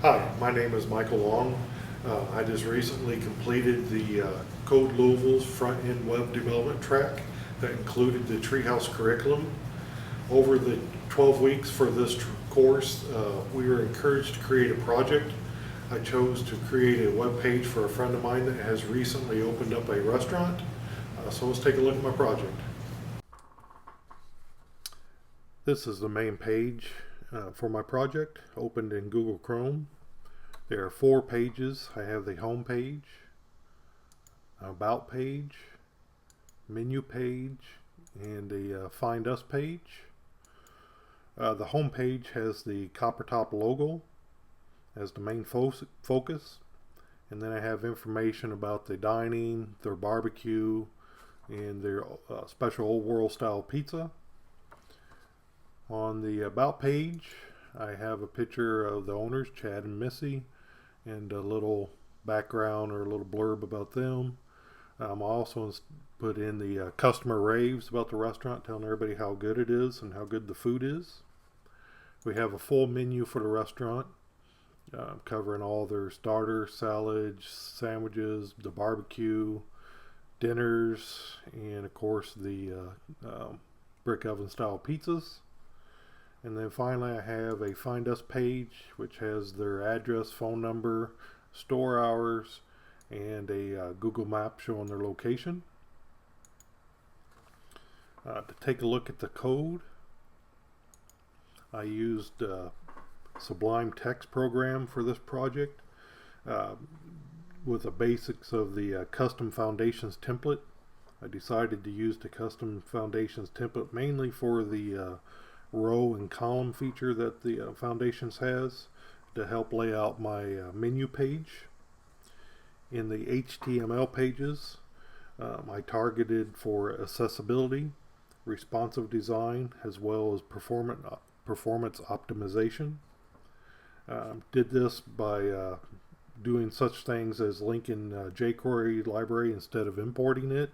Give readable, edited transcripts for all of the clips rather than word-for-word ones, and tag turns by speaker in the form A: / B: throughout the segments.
A: Hi, my name is Michael Long. I just recently completed the Code Louisville's front-end web development track that included the Treehouse curriculum. Over the 12 weeks for this course, we were encouraged to create a project. I chose to create a web page for a friend of mine that has recently opened up a restaurant. So let's take a look at my project. This is the main page for my project, opened in Google Chrome. There are 4 pages. I have the home page, about page, menu page, and a find us page. The home page has the copper top logo as the main focus, and then I have information about the dining, their barbecue, and their special old world style pizza. On the about page, I have a picture of the owners, Chad and Missy, and a little background or a little blurb about them. I also put in the customer raves about the restaurant, telling everybody how good it is and how good the food is. We have a full menu for the restaurant, covering all their starters, salads, sandwiches, the barbecue, dinners, and of course the brick oven style pizzas. And then finally I have a find us page which has their address, phone number, store hours, and a Google map showing their location. To take a look at the code, I used Sublime Text program for this project with the basics of the custom foundations template. I decided to use the custom foundations template mainly for the row and column feature that the foundations has to help lay out my menu page. In the HTML pages, I targeted for accessibility, responsive design, as well as performance optimization. Did this by doing such things as linking jQuery library instead of importing it.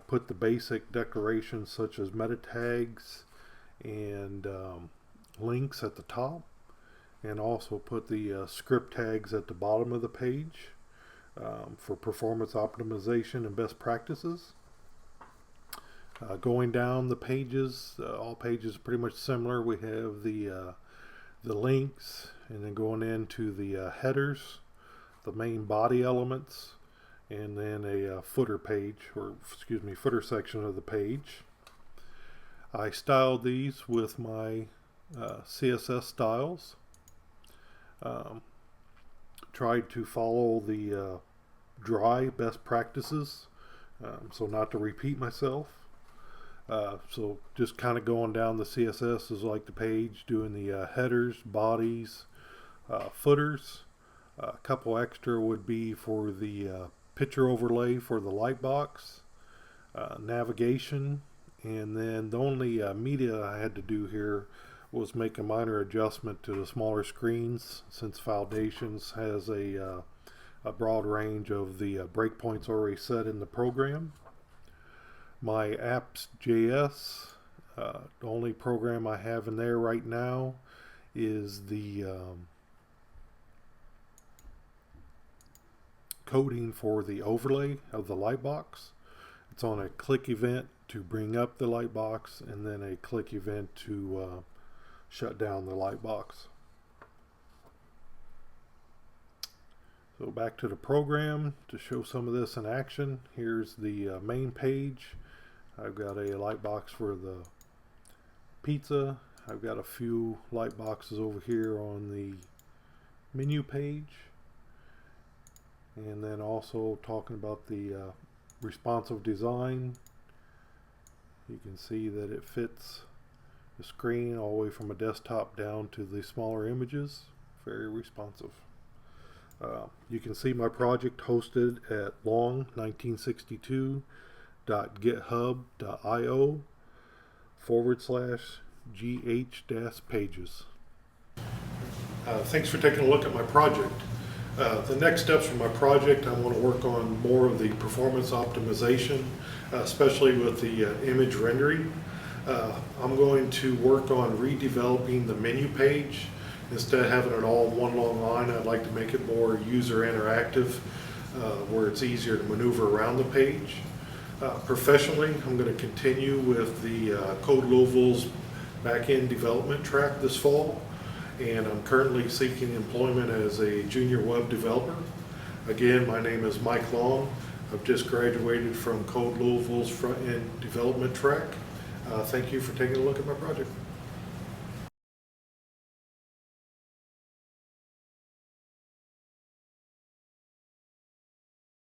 A: Put the basic declarations such as meta tags and links at the top, and also put the script tags at the bottom of the page for performance optimization and best practices. Going down the pages, all pages are pretty much similar. We have the links, and then going into the headers, the main body elements, and then a footer page, or excuse me, footer section of the page. I styled these with my CSS styles. Tried to follow the dry best practices, so not to repeat myself. So just kind of going down the CSS is like the page, doing the headers, bodies, footers. A couple extra would be for the picture overlay for the light box, navigation, and then the only media I had to do here was make a minor adjustment to the smaller screens, since Foundations has a broad range of the breakpoints already set in the program. My apps.js, the only program I have in there right now is the coding for the overlay of the lightbox. It's on a click event to bring up the lightbox, and then a click event to shut down the lightbox. So back to the program to show some of this in action. Here's the main page. I've got a lightbox for the pizza. I've got a few light boxes over here on the menu page, and then also talking about the responsive design. You can see that it fits the screen all the way from a desktop down to the smaller images. Very responsive. You can see my project hosted at long1962.github.io/gh-pages. Thanks for taking a look at my project. The next steps for my project, I want to work on more of the performance optimization, especially with the image rendering. I'm going to work on redeveloping the menu page Instead of having it all in one long line, I'd like to make it more user interactive, where it's easier to maneuver around the page. Professionally, I'm going to continue with the Code Louisville's back-end development track this fall, and I'm currently seeking employment as a junior web developer. Again, my name is Mike Long. I've just graduated from Code Louisville's front-end development track. Thank you for taking a look at my project.